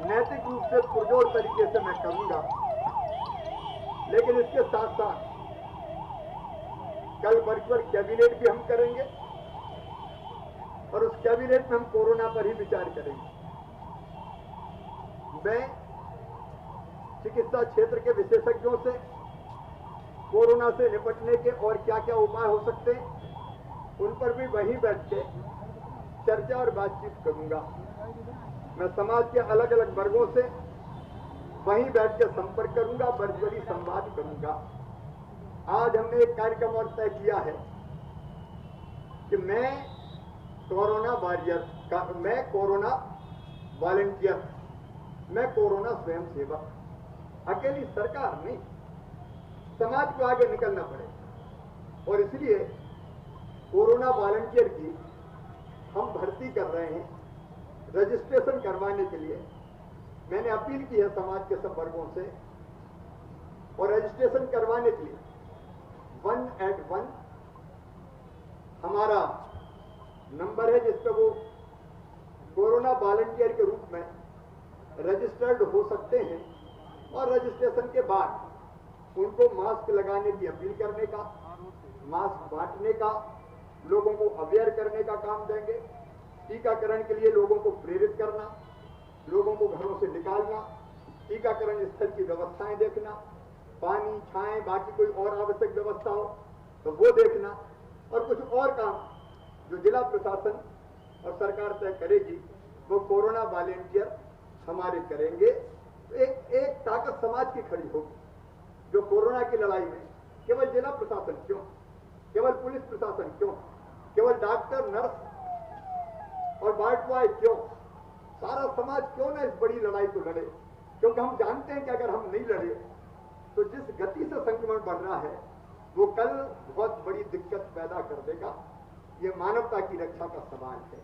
नैतिक रूप से पुरजोर तरीके से मैं करूंगा। लेकिन इसके साथ साथ कल वर्चुअल कैबिनेट भी हम करेंगे और उस कैबिनेट में हम कोरोना पर ही विचार करेंगे। मैं चिकित्सा क्षेत्र के विशेषज्ञों से कोरोना से निपटने के और क्या क्या उपाय हो सकते हैं उन पर भी वहीं बैठ के चर्चा और बातचीत करूंगा। मैं समाज के अलग अलग वर्गों से वहीं बैठ के संपर्क करूंगा, वर्चुअली संवाद करूंगा। आज हमने एक कार्यक्रम और तय किया है कि मैं कोरोना वॉरियर का, मैं कोरोना वॉलंटियर, मैं कोरोना स्वयंसेवक, अकेली सरकार नहीं, समाज को आगे निकलना पड़ेगा। और इसलिए कोरोना वॉलंटियर की हम भर्ती कर रहे हैं। रजिस्ट्रेशन करवाने के लिए मैंने अपील की है समाज के सब वर्गों से, और रजिस्ट्रेशन करवाने के लिए 181 हमारा नंबर है जिस पर वो कोरोना वॉलंटियर के रूप में रजिस्टर्ड हो सकते हैं। और रजिस्ट्रेशन के बाद उनको मास्क लगाने की अपील करने का, मास्क बांटने का, लोगों को अवेयर करने का काम देंगे। टीकाकरण के लिए लोगों को प्रेरित करना, लोगों को घरों से निकालना, टीकाकरण स्थल की व्यवस्थाएं देखना, पानी, छाएं, बाकी कोई और आवश्यक व्यवस्था हो तो वो देखना, और कुछ और काम जो जिला प्रशासन और सरकार तय करेगी वो कोरोना वॉलंटियर हमारे करेंगे। तो एक ताकत समाज की खड़ी होगी जो कोरोना की लड़ाई में केवल जिला प्रशासन क्यों, केवल पुलिस प्रशासन क्यों, केवल डॉक्टर, नर्स और वार्ड बॉय क्यों, सारा समाज क्यों ना इस बड़ी लड़ाई को लड़े। क्योंकि हम जानते हैं कि अगर हम नहीं लड़े तो जिस गति से संक्रमण बढ़ रहा है वो कल बहुत बड़ी दिक्कत पैदा कर देगा। ये मानवता की रक्षा का सवाल है,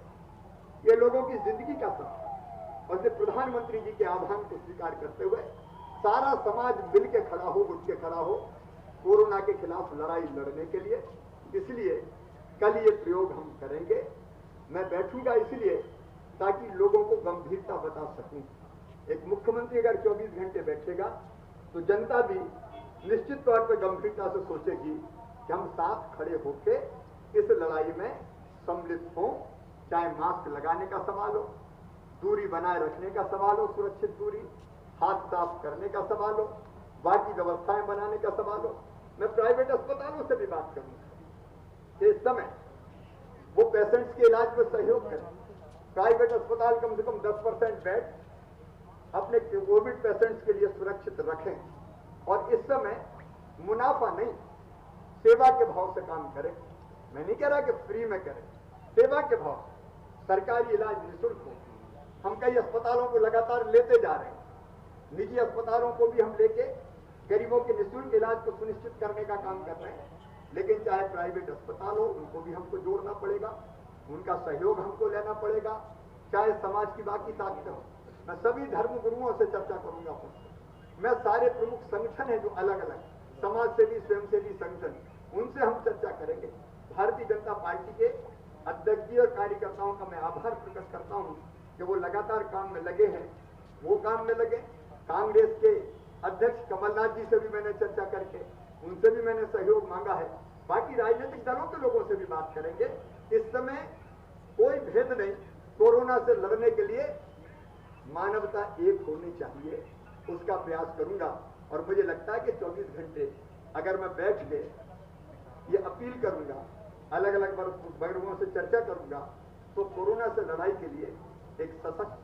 ये लोगों की जिंदगी का सवाल है। और फिर प्रधानमंत्री जी के आह्वान को स्वीकार करते हुए सारा समाज मिल के खड़ा हो, उठ के खड़ा हो कोरोना के खिलाफ लड़ाई लड़ने के लिए। इसलिए कल ये प्रयोग हम करेंगे। मैं बैठूंगा इसलिए ताकि लोगों को गंभीरता बता सकूं। एक मुख्यमंत्री अगर 24 घंटे बैठेगा तो जनता भी निश्चित तौर पर गंभीरता से सोचेगी कि हम साथ खड़े होकर इस लड़ाई में सम्मिलित हों। चाहे मास्क लगाने का सवाल हो, दूरी बनाए रखने का सवाल हो, सुरक्षित दूरी, हाथ साफ करने का सवाल हो, बाकी व्यवस्थाएं बनाने का सवाल हो। मैं प्राइवेट अस्पतालों से भी बात करूंगा इस समय वो पेशेंट्स के इलाज में सहयोग करें। प्राइवेट अस्पताल कम से कम 10% बेड अपने कोविड पेशेंट्स के लिए सुरक्षित रखें और इस समय मुनाफा नहीं, सेवा के भाव से काम करें। मैं नहीं कह रहा कि फ्री में करें, सेवा के भाव। सरकारी इलाज निःशुल्क हो। हम कई अस्पतालों को लगातार लेते जा रहे हैं, निजी अस्पतालों को भी हम लेके गरीबों के निःशुल्क इलाज को सुनिश्चित करने का काम कर रहे हैं। लेकिन चाहे प्राइवेट अस्पताल हो, उनको भी हमको जोड़ना पड़ेगा, उनका सहयोग हमको लेना पड़ेगा। चाहे समाज की बाकी ताकतें हो, मैं सभी धर्म गुरुओं से चर्चा करूंगा। मैं सारे प्रमुख संगठन हैं जो अलग अलग समाज सेवी, स्वयंसेवी संगठन, उनसे हम चर्चा करेंगे। भारतीय जनता पार्टी के अध्यक्ष और कार्यकर्ताओं का मैं आभार प्रकट करता हूं कि वो लगातार काम में लगे हैं, वो काम में लगे। कांग्रेस के अध्यक्ष कमलनाथ जी से भी मैंने चर्चा करके उनसे भी मैंने सहयोग मांगा है। बाकी राजनीतिक दलों के लोगों से भी बात करेंगे। इस समय कोई भेद नहीं, कोरोना से लड़ने के लिए मानवता एक होनी चाहिए, उसका प्रयास करूंगा। और मुझे लगता है कि 24 घंटे अगर मैं बैठ के ये अपील करूंगा, अलग अलग वर्गों से चर्चा करूंगा, तो कोरोना से लड़ाई के लिए एक सशक्त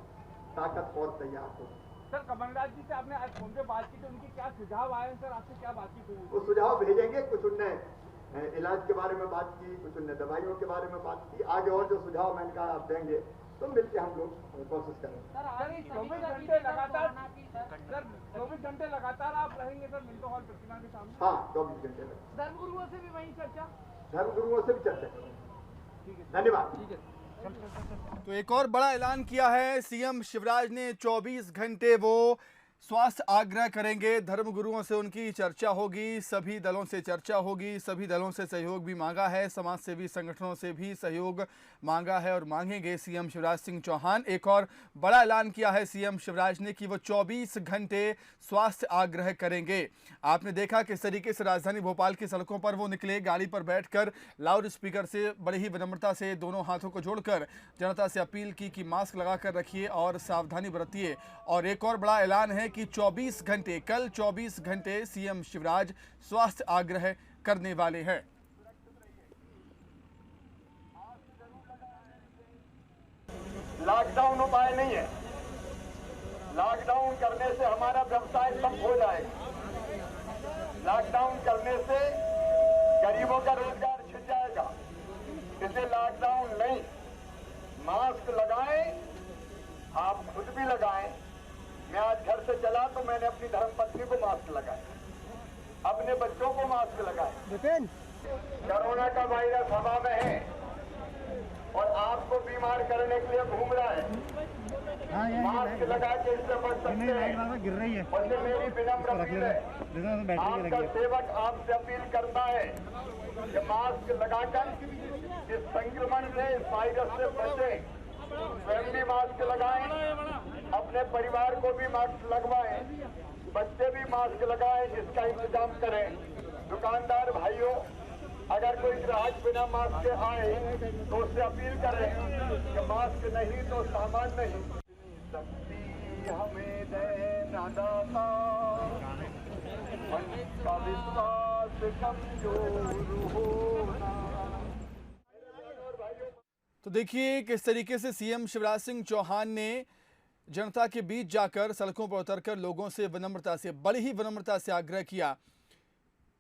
ताकत और तैयार हो। सर, कमलनाथ जी से आपने आज फोन पे बात की तो उनके क्या सुझाव आए हैं? सर, आपसे क्या बातचीत हुई? वो सुझाव भेजेंगे, कुछ उनने इलाज के बारे में बात की, कुछ उनने दवाइयों के बारे में बात की। आगे और जो सुझाव मैंने कहा आप देंगे तो मिलकर हम लोग कोशिश करेंगे। सर, 24 घंटे लगातार, सर 24 घंटे लगातार आप रहेंगे सर मिंटो हॉल प्रतिमा के सामने? हाँ, 24 घंटे धर्मगुरुओं से भी वही चर्चा? धर्मगुरुओं से भी चर्चा करेंगे। ठीक है, धन्यवाद। ठीक है। तो एक और बड़ा ऐलान किया है सीएम शिवराज ने। 24 घंटे वो स्वास्थ्य आग्रह करेंगे, धर्मगुरुओं से उनकी चर्चा होगी, सभी दलों से चर्चा होगी, सभी दलों से सहयोग भी मांगा है, समाज सेवी संगठनों से भी सहयोग मांगा है और मांगेंगे सीएम शिवराज सिंह चौहान। एक और बड़ा ऐलान किया है सीएम शिवराज ने कि वो 24 घंटे स्वास्थ्य आग्रह करेंगे। आपने देखा किस तरीके से राजधानी भोपाल की सड़कों पर वो निकले, गाड़ी पर बैठकर लाउड स्पीकर से बड़ी ही विनम्रता से दोनों हाथों को जोड़कर जनता से अपील की कि मास्क लगाकर रखिए और सावधानी बरतिए। और एक और बड़ा ऐलान है कि 24 घंटे, कल 24 घंटे सीएम शिवराज स्वास्थ्य आग्रह करने वाले हैं। लॉकडाउन उपाय नहीं है। लॉकडाउन करने से हमारा व्यवसाय ठप हो जाएगा। लॉकडाउन करने से गरीबों का रोजगार छिन जाएगा। इसलिए लॉकडाउन नहीं, मास्क लगाएं, आप खुद भी लगाएं। मैं आज घर से चला तो मैंने अपनी धर्मपत्नी को मास्क लगाया, अपने बच्चों को मास्क लगाया। कोरोना का वायरस हवा में है और आपको बीमार करने के लिए घूम रहा है। मास्क लगा के इससे बच सकते हैं। गिर रही है। और ये मेरी विनम्र अपील है, आपका सेवक आपसे अपील करता है कि मास्क लगाकर इस संक्रमण से, इस वायरस से बचें। स्वयं भी मास्क लगाएं, अपने परिवार को भी मास्क लगवाएं, बच्चे भी मास्क लगाएं, इसका इंतजाम करें। दुकानदार भाइयों, अगर कोई ग्राहक बिना मास्क के आए तो उससे अपील करें कि मास्क नहीं तो सामान नहीं। शक्ति हमें देना दाता, मन का विश्वास कमजोर होना। तो देखिए किस तरीके से सीएम शिवराज सिंह चौहान ने जनता के बीच जाकर सड़कों पर उतरकर लोगों से विनम्रता से, बड़ी ही विनम्रता से आग्रह किया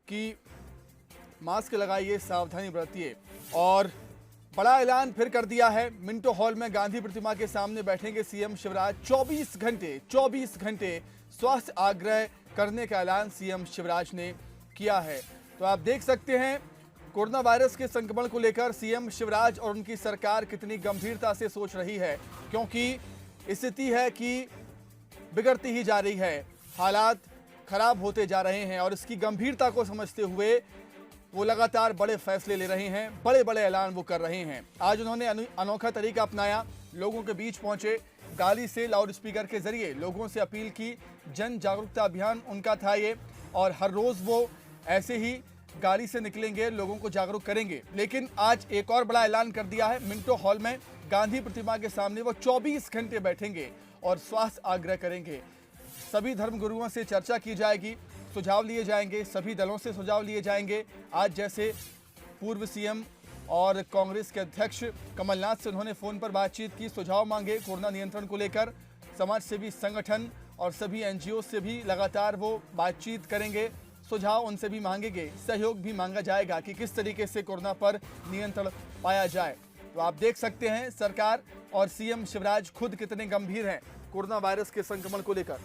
कि मास्क लगाइए, सावधानी बरतिए। और बड़ा ऐलान फिर कर दिया है, मिंटो हॉल में गांधी प्रतिमा के सामने बैठेंगे सीएम शिवराज। 24 घंटे स्वास्थ्य आग्रह करने का ऐलान सीएम शिवराज ने किया है। तो आप देख सकते हैं कोरोना वायरस के संक्रमण को लेकर सीएम शिवराज और उनकी सरकार कितनी गंभीरता से सोच रही है, क्योंकि स्थिति है कि बिगड़ती ही जा रही है, हालात खराब होते जा रहे हैं और इसकी गंभीरता को समझते हुए वो लगातार बड़े फैसले ले रहे हैं, बड़े बड़े ऐलान वो कर रहे हैं। आज उन्होंने अनोखा तरीका अपनाया, लोगों के बीच पहुंचे, गाड़ी से लाउड स्पीकर के जरिए लोगों से अपील की। जन जागरूकता अभियान उनका था ये, और हर रोज वो ऐसे ही गाड़ी से निकलेंगे, लोगों को जागरूक करेंगे। लेकिन आज एक और बड़ा ऐलान कर दिया है, मिंटो हॉल में गांधी प्रतिमा के सामने वो 24 घंटे बैठेंगे और स्वास्थ्य आग्रह करेंगे। सभी धर्मगुरुओं से चर्चा की जाएगी, सुझाव लिए जाएंगे, सभी दलों से सुझाव लिए जाएंगे। आज जैसे पूर्व सीएम और कांग्रेस के अध्यक्ष कमलनाथ से उन्होंने फोन पर बातचीत की, सुझाव मांगे कोरोना नियंत्रण को लेकर। समाज सेवी संगठन और सभी एनजीओ से भी लगातार वो बातचीत करेंगे, सुझाव उनसे भी मांगेंगे, सहयोग भी मांगा जाएगा कि किस तरीके से कोरोना पर नियंत्रण पाया जाए। तो आप देख सकते हैं सरकार और सीएम शिवराज खुद कितने गंभीर हैं कोरोना वायरस के संक्रमण को लेकर।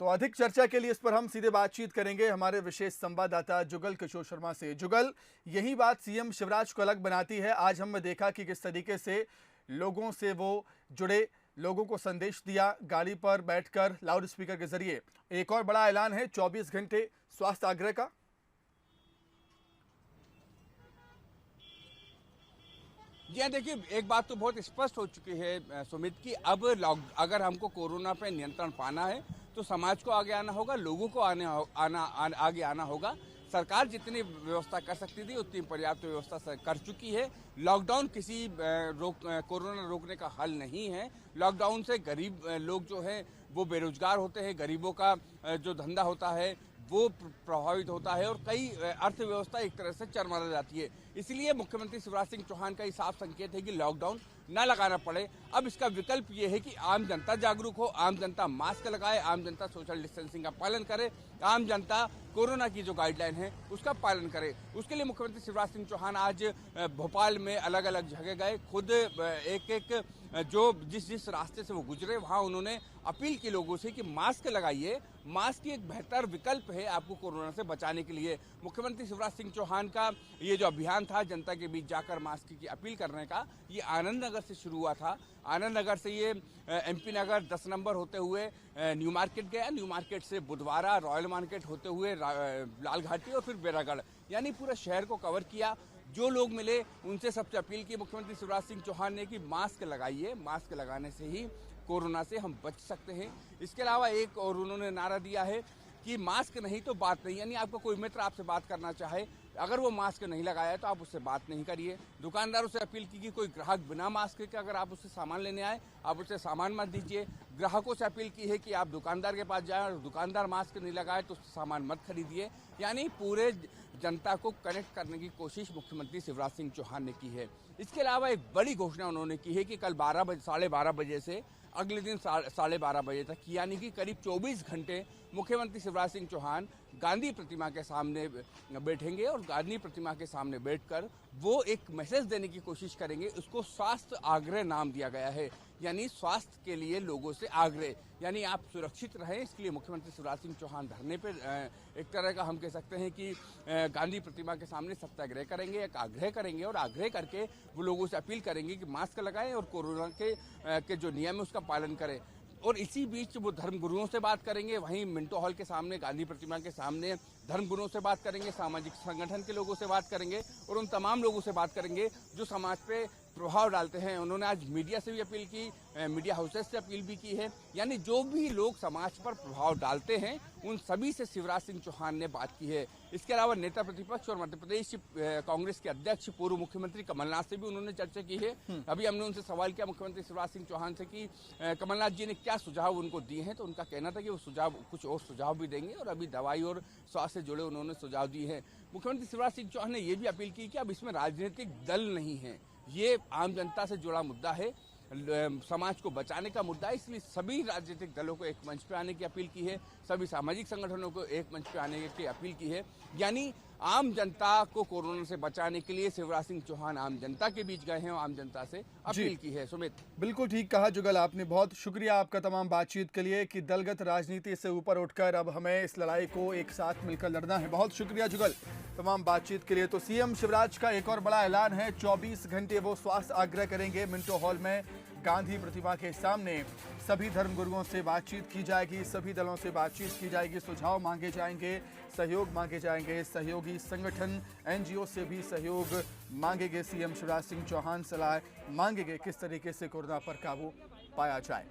तो अधिक चर्चा के लिए इस पर हम सीधे बातचीत करेंगे हमारे विशेष संवाददाता जुगल किशोर शर्मा से। जुगल, यही बात सीएम शिवराज को अलग बनाती है। आज हमने देखा कि किस तरीके से लोगों से वो जुड़े, लोगों को संदेश दिया गाड़ी पर बैठकर लाउड स्पीकर के जरिए। एक और बड़ा ऐलान है 24 घंटे स्वास्थ्य आग्रह का। जी हाँ, देखिए एक बात तो बहुत स्पष्ट हो चुकी है सुमित की अब अगर हमको कोरोना पे नियंत्रण पाना है तो समाज को आगे आना होगा, लोगों को आगे आना होगा। सरकार जितनी व्यवस्था कर सकती थी उतनी पर्याप्त व्यवस्था कर चुकी है। लॉकडाउन किसी कोरोना रोकने का हल नहीं है। लॉकडाउन से गरीब लोग जो हैं वो बेरोजगार होते हैं, गरीबों का जो धंधा होता है वो प्रभावित होता है और कई अर्थव्यवस्था एक तरह से चरमरा जाती है। इसलिए मुख्यमंत्री शिवराज सिंह चौहान का ये साफ संकेत है कि लॉकडाउन न लगाना पड़े। अब इसका विकल्प ये है कि आम जनता जागरूक हो, आम जनता मास्क लगाए, आम जनता सोशल डिस्टेंसिंग का पालन करे, आम जनता कोरोना की जो गाइडलाइन है उसका पालन करे। उसके लिए मुख्यमंत्री शिवराज सिंह चौहान आज भोपाल में अलग अलग जगह गए, खुद एक जो जिस रास्ते से वो गुजरे वहाँ उन्होंने अपील की लोगों से कि मास्क लगाइए। मास्क एक बेहतर विकल्प है आपको कोरोना से बचाने के लिए। मुख्यमंत्री शिवराज सिंह चौहान का ये जो अभियान आह्वान था जनता के बीच जाकर मास्क की अपील करने का, ये आनंद नगर से शुरू हुआ था। आनंद नगर से ये MP नगर 10 नंबर होते हुए न्यू मार्केट गया, न्यू मार्केट से बुधवारा, रॉयल मार्केट होते हुए लाल घाटी और फिर बेरागढ़, यानी पूरे शहर को कवर किया। जो लोग मिले उनसे सबसे अपील की मुख्यमंत्री शिवराज सिंह चौहान ने कि मास्क लगाइए, मास्क लगाने से ही कोरोना से हम बच सकते हैं। इसके अलावा एक और उन्होंने नारा दिया है कि मास्क नहीं तो बात नहीं, यानी आपका कोई मित्र आपसे बात करना चाहे, अगर वो मास्क नहीं लगाया है तो आप उससे बात नहीं करिए। दुकानदारों से अपील की कि कोई ग्राहक बिना मास्क के अगर आप उससे सामान लेने आए, आप उससे सामान मत दीजिए। ग्राहकों से अपील की है कि आप दुकानदार के पास जाएं और दुकानदार मास्क नहीं लगाए तो उससे सामान मत खरीदिए। यानी पूरे जनता को कनेक्ट करने की कोशिश मुख्यमंत्री शिवराज सिंह चौहान ने की है। इसके अलावा एक बड़ी घोषणा उन्होंने की है कि कल 12 बजे से अगले दिन 12:30 बजे तक, यानी कि करीब 24 घंटे मुख्यमंत्री शिवराज सिंह चौहान गांधी प्रतिमा के सामने बैठेंगे और गांधी प्रतिमा के सामने बैठकर वो एक मैसेज देने की कोशिश करेंगे। उसको स्वास्थ्य आग्रह नाम दिया गया है, यानी स्वास्थ्य के लिए लोगों से आग्रह, यानी आप सुरक्षित रहें, इसके लिए मुख्यमंत्री शिवराज सिंह चौहान धरने पर एक तरह का हम कह सकते हैं कि गांधी प्रतिमा के सामने सत्याग्रह करेंगे, एक आग्रह करेंगे और आग्रह करके वो लोगों से अपील करेंगे कि मास्क लगाएं और कोरोना के जो नियम है उसका पालन करें। और इसी बीच वो धर्मगुरुओं से बात करेंगे, वहीं मिंटो हॉल के सामने गांधी प्रतिमा के सामने धर्मगुरुओं से बात करेंगे, सामाजिक संगठन के लोगों से बात करेंगे और उन तमाम लोगों से बात करेंगे जो समाज पे प्रभाव डालते हैं। उन्होंने आज मीडिया से भी अपील की, मीडिया हाउसेस से अपील भी की है, यानी जो भी लोग समाज पर प्रभाव डालते हैं उन सभी से शिवराज सिंह चौहान ने बात की है। इसके अलावा नेता प्रतिपक्ष और मध्य प्रदेश कांग्रेस के अध्यक्ष पूर्व मुख्यमंत्री कमलनाथ से भी उन्होंने चर्चा की है। अभी हमने उनसे सवाल किया मुख्यमंत्री शिवराज सिंह चौहान से कि कमलनाथ जी ने क्या सुझाव उनको दिए हैं, तो उनका कहना था कि वो सुझाव कुछ और सुझाव भी देंगे और अभी दवाई और स्वास्थ्य से जुड़े उन्होंने सुझाव दिए हैं। मुख्यमंत्री शिवराज सिंह चौहान ने ये भी अपील की कि अब इसमें राजनीतिक दल नहीं है, ये आम जनता से जुड़ा मुद्दा है, समाज को बचाने का मुद्दा है, इसलिए सभी राजनीतिक दलों को एक मंच पे आने की अपील की है, सभी सामाजिक संगठनों को एक मंच पे आने की अपील की है। यानी आम जनता को कोरोना से बचाने के लिए शिवराज सिंह चौहान आम जनता के बीच गए हैं और आम जनता से अपील की है। सुमित, बिल्कुल ठीक कहा जुगल आपने, बहुत शुक्रिया आपका तमाम बातचीत के लिए कि दलगत राजनीति से ऊपर उठकर अब हमें इस लड़ाई को एक साथ मिलकर लड़ना है। बहुत शुक्रिया जुगल तमाम बातचीत के लिए। तो सीएम शिवराज का एक और बड़ा ऐलान है, 24 घंटे वो स्वास्थ्य आग्रह करेंगे। मिंटो हॉल में गांधी प्रतिमा के सामने सभी धर्मगुरुओं से बातचीत की जाएगी, सभी दलों से बातचीत की जाएगी, सुझाव मांगे जाएंगे, सहयोग मांगे जाएंगे, सहयोगी संगठन NGO से भी सहयोग मांगेंगे। सीएम शिवराज सिंह चौहान सलाह मांगेंगे किस तरीके से कोरोना पर काबू पाया जाए।